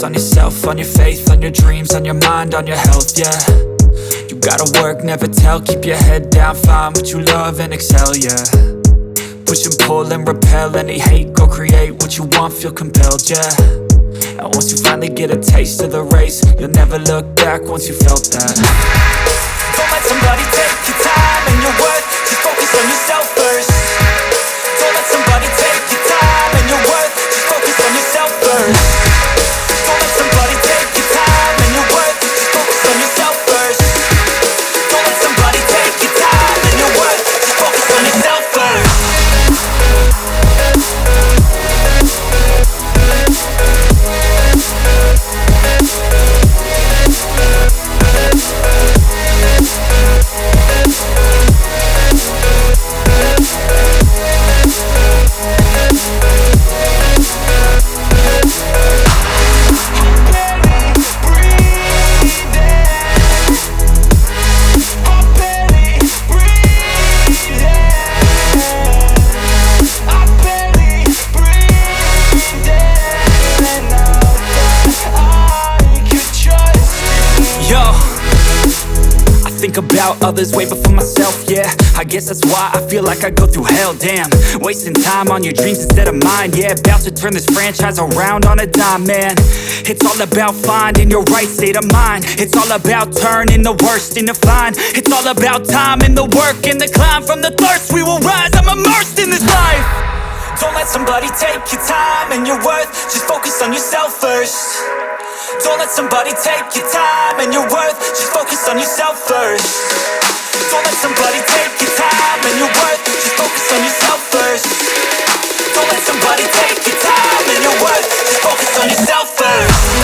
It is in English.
on yourself, on your faith, on your dreams, on your mind, on your health, yeah. You gotta work, never tell, keep your head down, find what you love and excel, yeah. Push and pull and repel any hate, go create what you want, feel compelled, yeah. And once you finally get a taste of the race, you'll never look back once you felt that. Don't let somebody take your time and your worth, just focus on yourself first. Don't let somebody take your time and your worth, just focus on yourself first. Don't let somebody take your time and your worth, just focus on yourself first. Don't let somebody take your time and your worth, just focus on yourself first. About others way before myself, yeah. I guess that's why I feel like I go through hell, damn. Wasting time on your dreams instead of mine, yeah. About to turn this franchise around on a dime, man. It's all about finding your right state of mind. It's all about turning the worst into fine. It's all about time and the work and the climb. From the thirst we will rise, I'm immersed in this life. Don't let somebody take your time and your worth, just focus on yourself first. Don't let somebody take your time and your worth, just focus on yourself first. Don't let somebody take your time and your worth, just focus on yourself first. Don't let somebody take your time and your worth, just focus on yourself first.